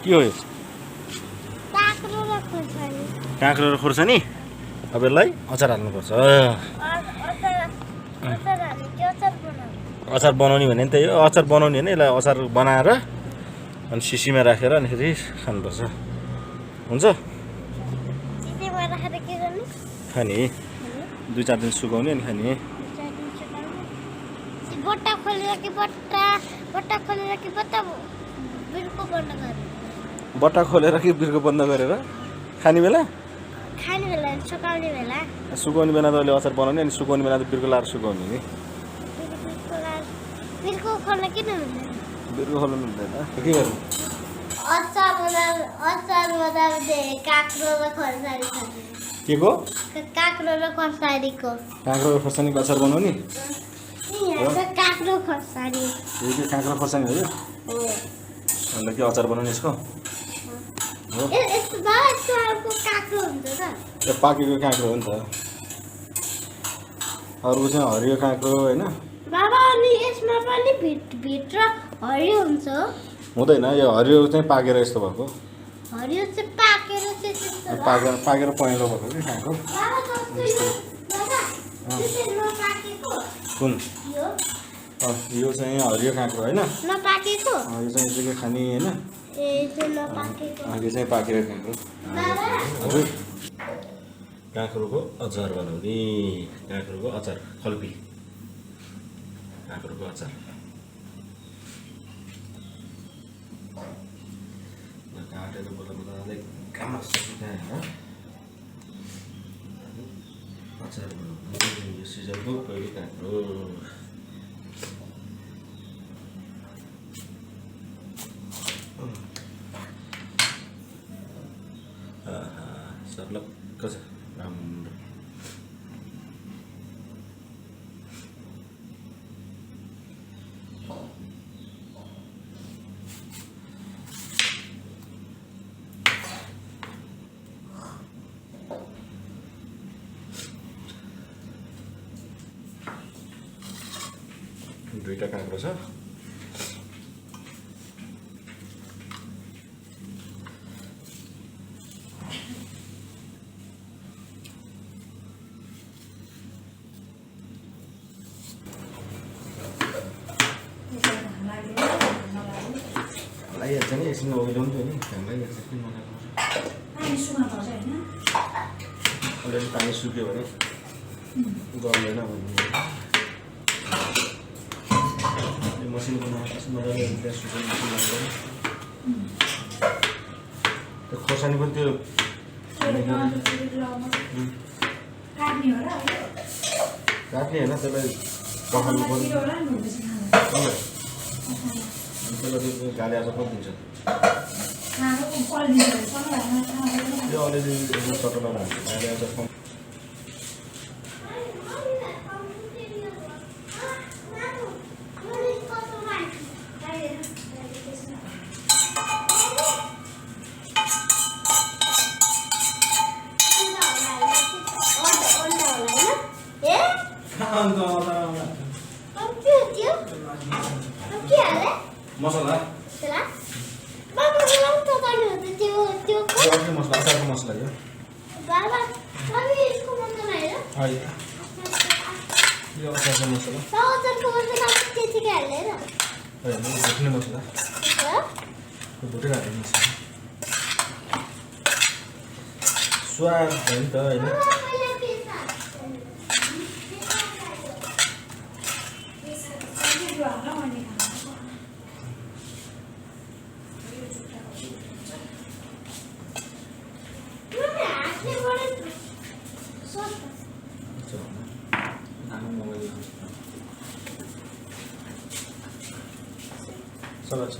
के हो यो काँक्रो र खोर्सानी अब यसलाई अचार हाल्नुपर्छ अचार बनाउने भने नि त्यही हो अचार बनाउने होइन यसलाई अचार बनाएर अनि सिसीमा राखेर अनि फेरि खानुपर्छ हुन्छ खाने 2-4 दिन सुकाउने अनि खाने बट्टा खोलेर कि बट्टा खोलेर कि बिर्को बन्द गरेर बट्टा खोलेर कि बिर्को बन्द गरेर खाने बेला सुकाउने बेला त अहिले अचार बनाउने अनि सुकाउने बेला त बिर्को लाएर सुकाउने नि बिर्को खोल्न किन हुँदैन बिर्को खोल्नु हुँदैन के गर्नु अचार बनाउँदै काँक्रो र खोर्सानी खाने के को काँक्रो र खोर्सानीको काँक्रो र खोर्सानीको अचार बनाउने काँक्रो खोर्सानी यो काँक्रो खोर्सानी हो यो अन्त के अचार बनाउने यसको काँक्रो हुन्छ यो पाकेको काँक्रो हो नि त अर्को चाहिँ हरियो काँक्रो होइन बाबा अनि यसमा पनि भित्र हरियो हुन्छ हुँदैन यो हरियो चाहिँ पाकेर यस्तो भएको हरियो चाहिँ पाकेर पहेँलो भएको कि काँक्रो कुन यो चाहिँ हरियो काँक्रो होइन नपाकेको यो चाहिँ यसरी खाने होइन यो चाहिँ पाकेको काँक्रो हजुर काँक्रोको अचार बनाउने काँक्रोको अचार खल्पी काँक्रोको अचार काटेर बोलाउँदै काम अचार बनाउने यो सिजनको पहिलो काँक्रो सर्लक्क छ राम्रो दुईटा काँक्रो छ लागिहाल्छ नि एकछिन ओइलाउनु नि घाम लागिहाल्छ कि अलरेडी पानी सुक्यो भने गर्दैन भन्ने मसिनको मजाले ग्यास सुकाउने मसिन लाग्दैन त्यो खोर्सानी पनि त्यो काट्ने होइन त्यसलाई पखाल्नु पर्यो त्यसलाई त्यो गाली आएको पनि दिन्छ यो अलिअलि चटला हुन्छ गाली आएको कम मसला अचारको मसला यो यो अचारको मसला भुट्ने मसला भुटेर हाल्ने मसला स्वाद भयो नि त होइन Salah sih.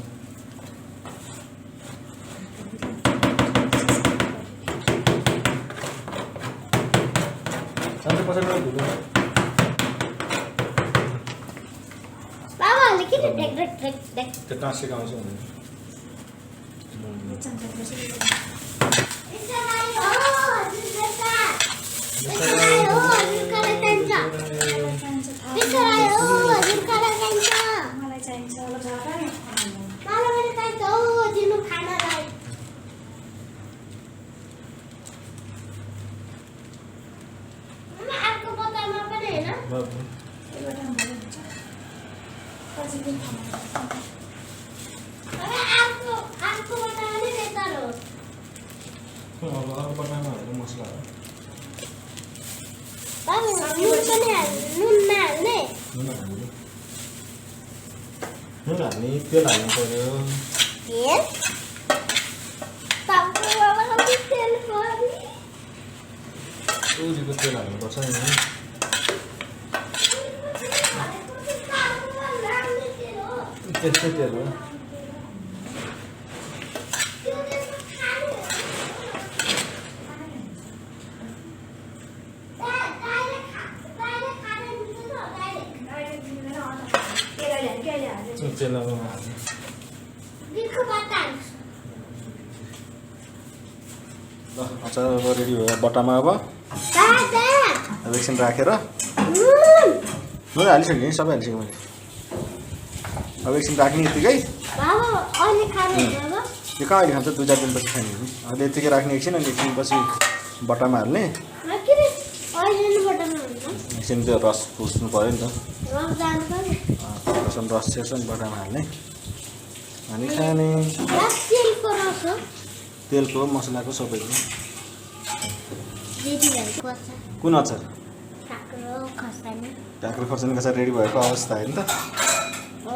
Sampai pasar dulu. Bawa lagi dek. Kita kasih kamu semua. मसला हो बाबु नुन पनि हाल्नु नुन नहाल्ने नुन हाल्ने तेल हाल्नु पर्यो तेल तपाईको बाबाले तेल पर्ने उजीको तेल हाल्नुपर्छ नि त्यस्तै तेल हो तेलमा हाल्नु बिर्को पत्ता ल अचार अब रेडी भयो बट्टामा अब दादा एकछिन राखेर नुन हालिसकेँ नि सबै हालिसकेँ मैले अब एकछिन राख्ने यत्तिकै बाबु अहिले खानु अब यो कहाँ अहिले खान्छ 2-4 दिनपछि खाने हो अहिले यत्तिकै राख्ने एकछिन अनि एकछिन पछि बट्टामा हाल्ने किन अहिले नै बटामा हुन्छ एकछिन त्यो रस पुस्नु पऱ्यो नि त रस जानु पर्यो त्यसमा रस छेर्छ नि बट्टामा हाल्ने अनि खाने तेलको रस हो तेलको मसलाको सबैको रेडी भएको अचार कुन अचार काँक्रो खर्सानी काँक्रो खोर्सानीको अचार रेडी भएको अवस्था होइन त हो